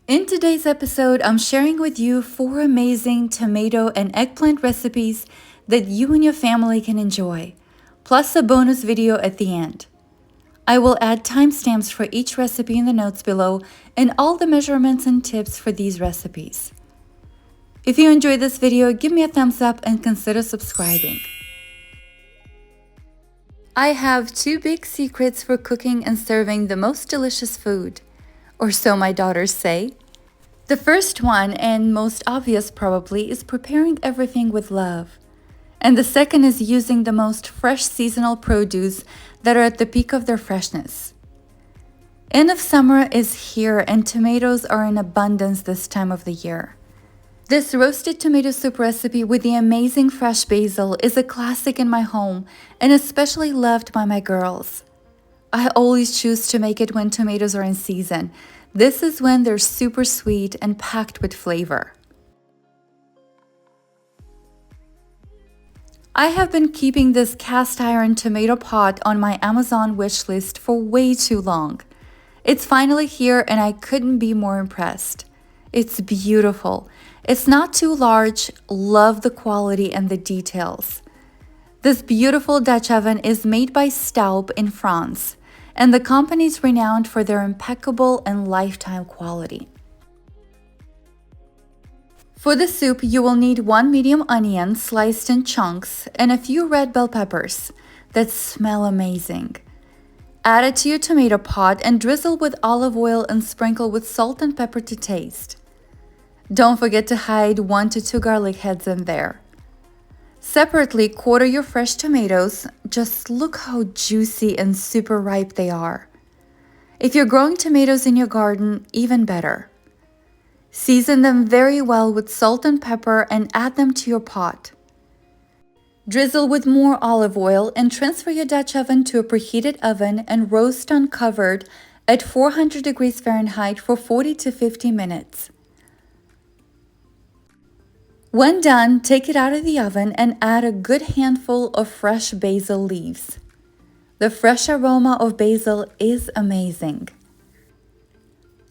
In today's episode, I'm sharing with you 4 amazing tomato and eggplant recipes that you and your family can enjoy, plus a bonus video at the end. I will add timestamps for each recipe in the notes below and all the measurements and tips for these recipes. If you enjoyed this video, give me a thumbs up and consider subscribing. I have 2 big secrets for cooking and serving the most delicious food, or so my daughters say. The first one, and most obvious probably, is preparing everything with love. And the second is using the most fresh seasonal produce that are at the peak of their freshness. End of summer is here and tomatoes are in abundance this time of the year. This roasted tomato soup recipe with the amazing fresh basil is a classic in my home and especially loved by my girls. I always choose to make it when tomatoes are in season. This is when they're super sweet and packed with flavor. I have been keeping this cast iron tomato pot on my Amazon wish list for way too long. It's finally here and I couldn't be more impressed. It's beautiful. It's not too large. Love the quality and the details. This beautiful Dutch oven is made by Staub in France, and the company is renowned for their impeccable and lifetime quality. For the soup, you will need 1 medium onion sliced in chunks and a few red bell peppers that smell amazing. Add it to your tomato pot and drizzle with olive oil and sprinkle with salt and pepper to taste. Don't forget to hide 1 to 2 garlic heads in there. Separately, quarter your fresh tomatoes. Just look how juicy and super ripe they are. If you're growing tomatoes in your garden, even better. Season them very well with salt and pepper and add them to your pot. Drizzle with more olive oil and transfer your Dutch oven to a preheated oven and roast uncovered at 400 degrees Fahrenheit for 40 to 50 minutes. When done, take it out of the oven and add a good handful of fresh basil leaves. The fresh aroma of basil is amazing.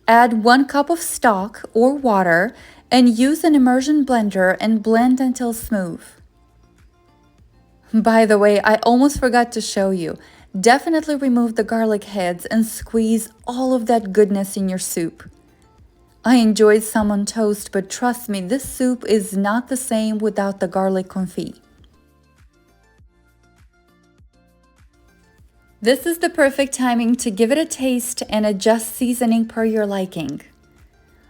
Add 1 cup of stock or water and use an immersion blender and blend until smooth. By the way, I almost forgot to show you. Definitely remove the garlic heads and squeeze all of that goodness in your soup. I enjoyed some on toast, but trust me, this soup is not the same without the garlic confit. This is the perfect timing to give it a taste and adjust seasoning per your liking.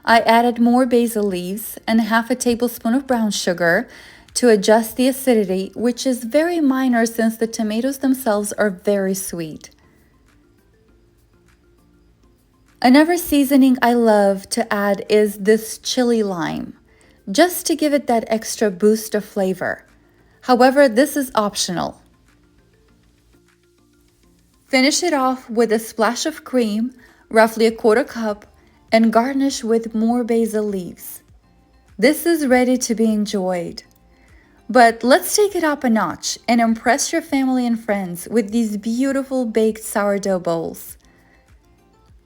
I added more basil leaves and half a tablespoon of brown sugar to adjust the acidity, which is very minor since the tomatoes themselves are very sweet. Another seasoning I love to add is this chili lime, just to give it that extra boost of flavor. However, this is optional. Finish it off with a splash of cream, roughly a 1/4 cup, and garnish with more basil leaves. This is ready to be enjoyed. But let's take it up a notch and impress your family and friends with these beautiful baked sourdough bowls.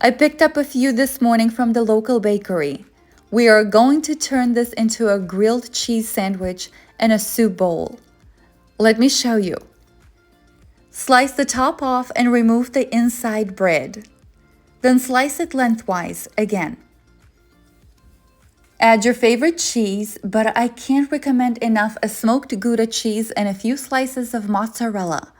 I picked up a few this morning from the local bakery. We are going to turn this into a grilled cheese sandwich and a soup bowl. Let me show you. Slice the top off and remove the inside bread. Then slice it lengthwise again. Add your favorite cheese, but I can't recommend enough a smoked Gouda cheese and a few slices of mozzarella.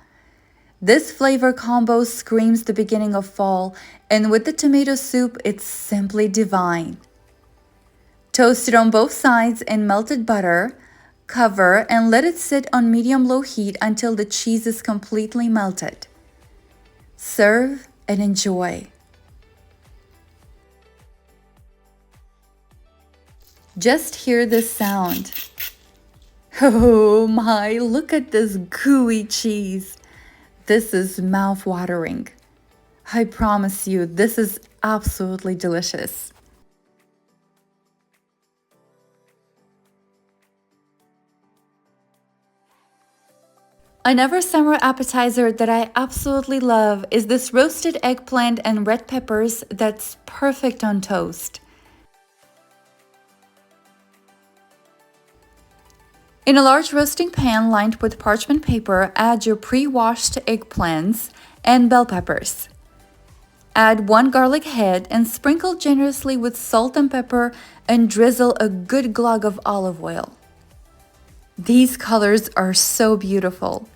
This flavor combo screams the beginning of fall, and with the tomato soup, it's simply divine. Toast it on both sides in melted butter, cover, and let it sit on medium-low heat until the cheese is completely melted. Serve and enjoy. Just hear this sound. Oh my, look at this gooey cheese. This is mouth-watering. I promise you, this is absolutely delicious. Another summer appetizer that I absolutely love is this roasted eggplant and red peppers that's perfect on toast. In a large roasting pan lined with parchment paper, add your pre-washed eggplants and bell peppers. Add 1 garlic head and sprinkle generously with salt and pepper and drizzle a good glug of olive oil. These colors are so beautiful.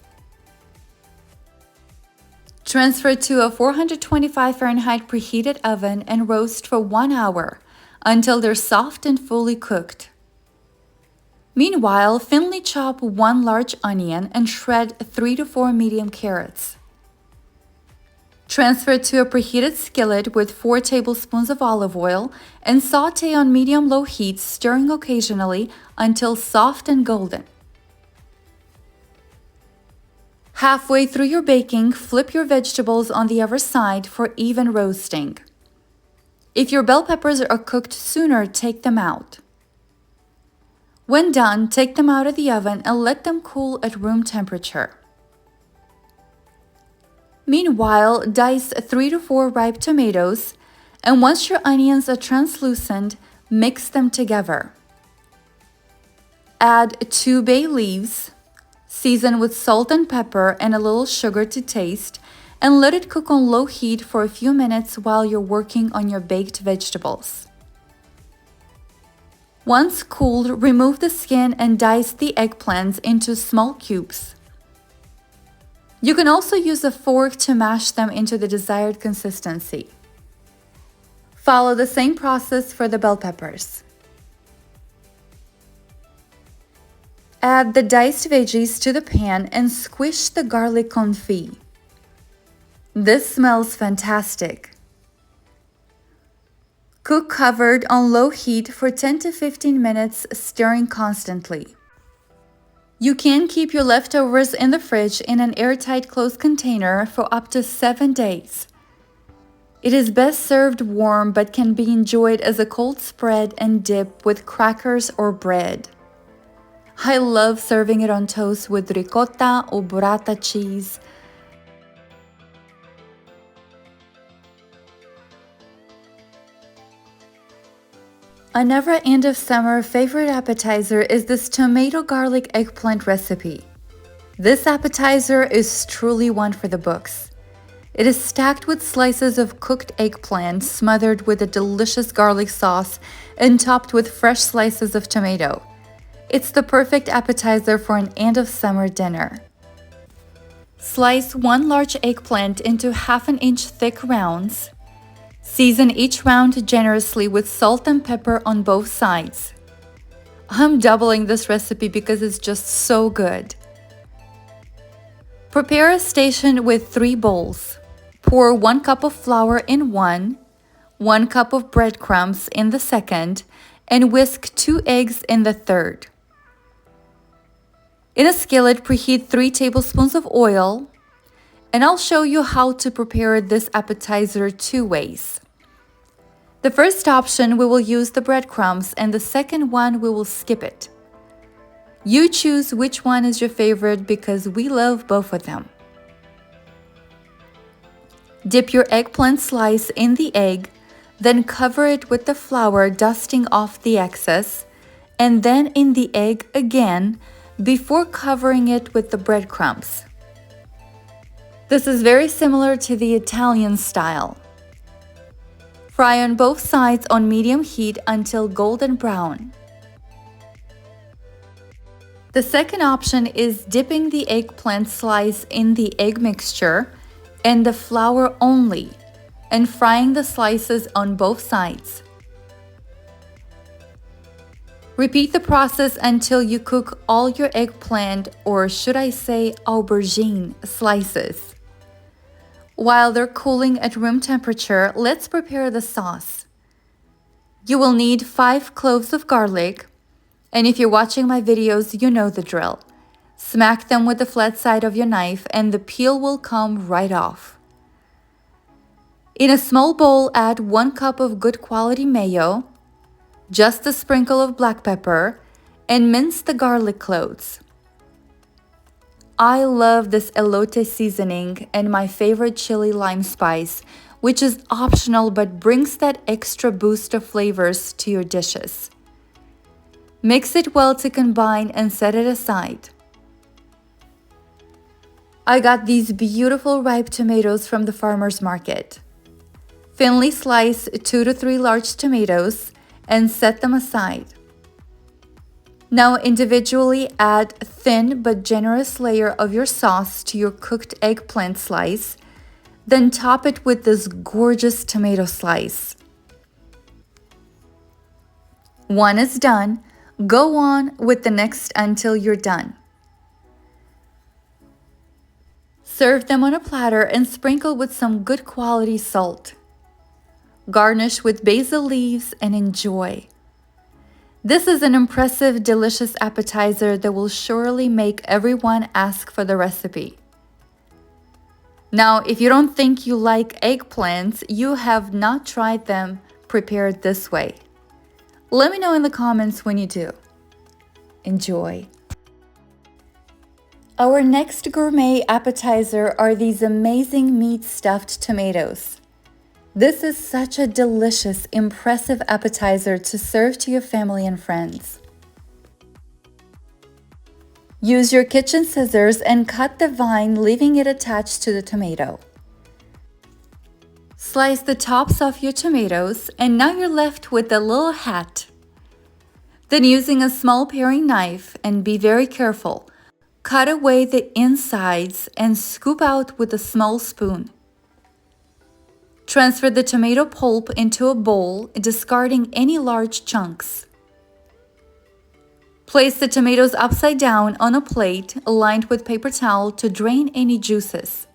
Transfer to a 425 Fahrenheit preheated oven and roast for 1 hour until they're soft and fully cooked. Meanwhile, thinly chop 1 large onion and shred 3 to 4 medium carrots. Transfer to a preheated skillet with 4 tablespoons of olive oil and saute on medium-low heat, stirring occasionally until soft and golden. Halfway through your baking, flip your vegetables on the other side for even roasting. If your bell peppers are cooked sooner, take them out. When done, take them out of the oven and let them cool at room temperature. Meanwhile, dice 3 to 4 ripe tomatoes, and once your onions are translucent, mix them together. Add 2 bay leaves, season with salt and pepper and a little sugar to taste, and let it cook on low heat for a few minutes while you're working on your baked vegetables. Once cooled, remove the skin and dice the eggplants into small cubes. You can also use a fork to mash them into the desired consistency. Follow the same process for the bell peppers. Add the diced veggies to the pan and squish the garlic confit. This smells fantastic. Cook covered on low heat for 10 to 15 minutes, stirring constantly. You can keep your leftovers in the fridge in an airtight closed container for up to 7 days. It is best served warm but can be enjoyed as a cold spread and dip with crackers or bread. I love serving it on toast with ricotta or burrata cheese. Another end of summer favorite appetizer is this tomato garlic eggplant recipe. This appetizer is truly one for the books. It is stacked with slices of cooked eggplant smothered with a delicious garlic sauce and topped with fresh slices of tomato. It's the perfect appetizer for an end of summer dinner. Slice 1 large eggplant into 1/2 inch thick rounds. Season each round generously with salt and pepper on both sides. I'm doubling this recipe because it's just so good. Prepare a station with 3 bowls. Pour 1 cup of flour in one, 1 cup of breadcrumbs in the second, and whisk 2 eggs in the third. In a skillet, preheat 3 tablespoons of oil, and I'll show you how to prepare this appetizer 2 ways. The first option, we will use the breadcrumbs, and the second one, we will skip it. You choose which one is your favorite because we love both of them. Dip your eggplant slice in the egg, then cover it with the flour, dusting off the excess, and then in the egg again before covering it with the breadcrumbs. This is very similar to the Italian style. Fry on both sides on medium heat until golden brown. The second option is dipping the eggplant slice in the egg mixture and the flour only, and frying the slices on both sides. Repeat the process until you cook all your eggplant, or should I say aubergine, slices. While they're cooling at room temperature, let's prepare the sauce. You will need 5 cloves of garlic, and if you're watching my videos, you know the drill. Smack them with the flat side of your knife and the peel will come right off. In a small bowl, add 1 cup of good quality mayo, just a sprinkle of black pepper, and mince the garlic cloves. I love this elote seasoning and my favorite chili lime spice, which is optional but brings that extra boost of flavors to your dishes. Mix it well to combine and set it aside. I got these beautiful ripe tomatoes from the farmer's market. Thinly slice 2 to 3 large tomatoes and set them aside. Now individually add a thin but generous layer of your sauce to your cooked eggplant slice, then top it with this gorgeous tomato slice. One is done. Go on with the next until you're done. Serve them on a platter and sprinkle with some good quality salt. Garnish with basil leaves and enjoy. This is an impressive, delicious appetizer that will surely make everyone ask for the recipe. Now, if you don't think you like eggplants, you have not tried them prepared this way. Let me know in the comments when you do. Enjoy. Our next gourmet appetizer are these amazing meat stuffed tomatoes. This is such a delicious, impressive appetizer to serve to your family and friends. Use your kitchen scissors and cut the vine, leaving it attached to the tomato. Slice the tops off your tomatoes, and now you're left with a little hat. Then using a small paring knife, and be very careful, cut away the insides and scoop out with a small spoon. Transfer the tomato pulp into a bowl, discarding any large chunks. Place the tomatoes upside down on a plate lined with paper towel to drain any juices.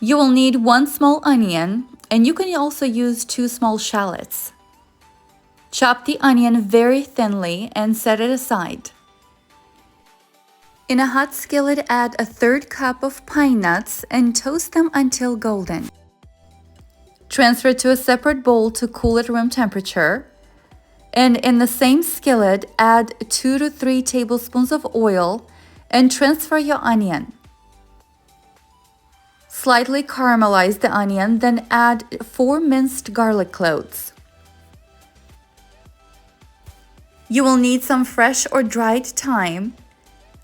You will need 1 small onion, and you can also use 2 small shallots. Chop the onion very thinly and set it aside. In a hot skillet, add a 1/3 cup of pine nuts and toast them until golden. Transfer to a separate bowl to cool at room temperature. And in the same skillet, add 2 to 3 tablespoons of oil and transfer your onion. Slightly caramelize the onion, then add 4 minced garlic cloves. You will need some fresh or dried thyme.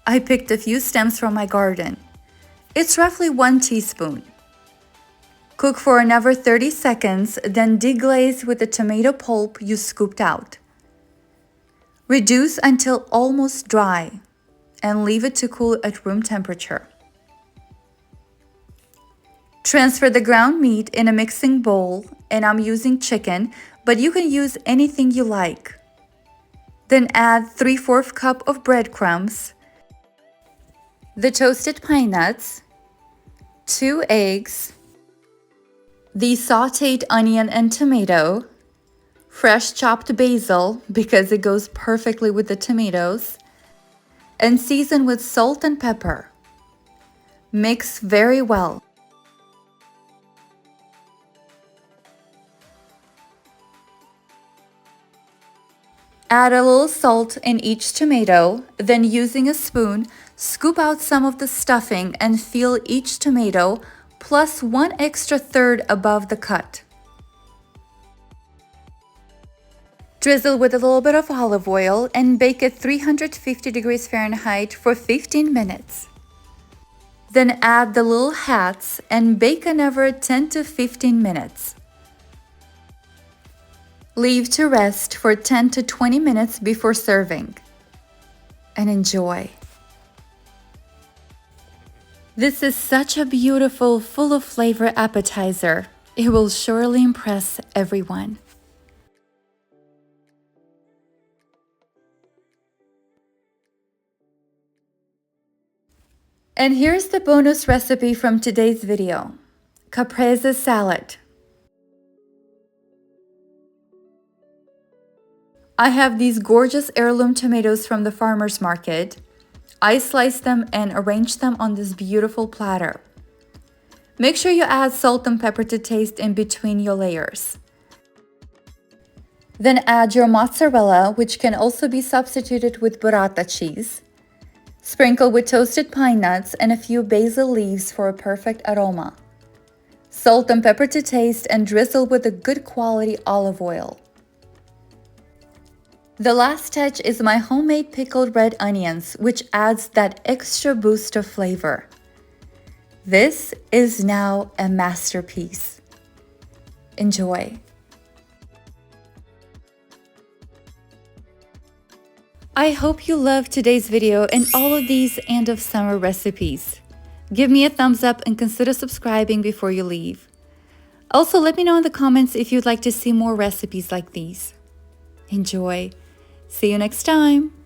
I picked a few stems from my garden. It's roughly 1 teaspoon. Cook for another 30 seconds, then deglaze with the tomato pulp you scooped out. Reduce until almost dry and leave it to cool at room temperature. Transfer the ground meat in a mixing bowl, and I'm using chicken, but you can use anything you like. Then add 3/4 cup of breadcrumbs, the toasted pine nuts, 2 eggs, the sautéed onion and tomato, fresh chopped basil because it goes perfectly with the tomatoes, and season with salt and pepper. Mix very well. Add a little salt in each tomato, then using a spoon, scoop out some of the stuffing and fill each tomato, plus 1 extra third above the cut. Drizzle with a little bit of olive oil and bake at 350 degrees Fahrenheit for 15 minutes. Then add the little hats and bake another 10 to 15 minutes. Leave to rest for 10 to 20 minutes before serving. And enjoy. This is such a beautiful, full of flavor appetizer. It will surely impress everyone. And here's the bonus recipe from today's video: Caprese Salad. I have these gorgeous heirloom tomatoes from the farmer's market. I sliced them and arranged them on this beautiful platter. Make sure you add salt and pepper to taste in between your layers. Then add your mozzarella, which can also be substituted with burrata cheese. Sprinkle with toasted pine nuts and a few basil leaves for a perfect aroma. Salt and pepper to taste and drizzle with a good quality olive oil. The last touch is my homemade pickled red onions, which adds that extra boost of flavor. This is now a masterpiece. Enjoy. I hope you loved today's video and all of these end of summer recipes. Give me a thumbs up and consider subscribing before you leave. Also, let me know in the comments if you'd like to see more recipes like these. Enjoy. See you next time.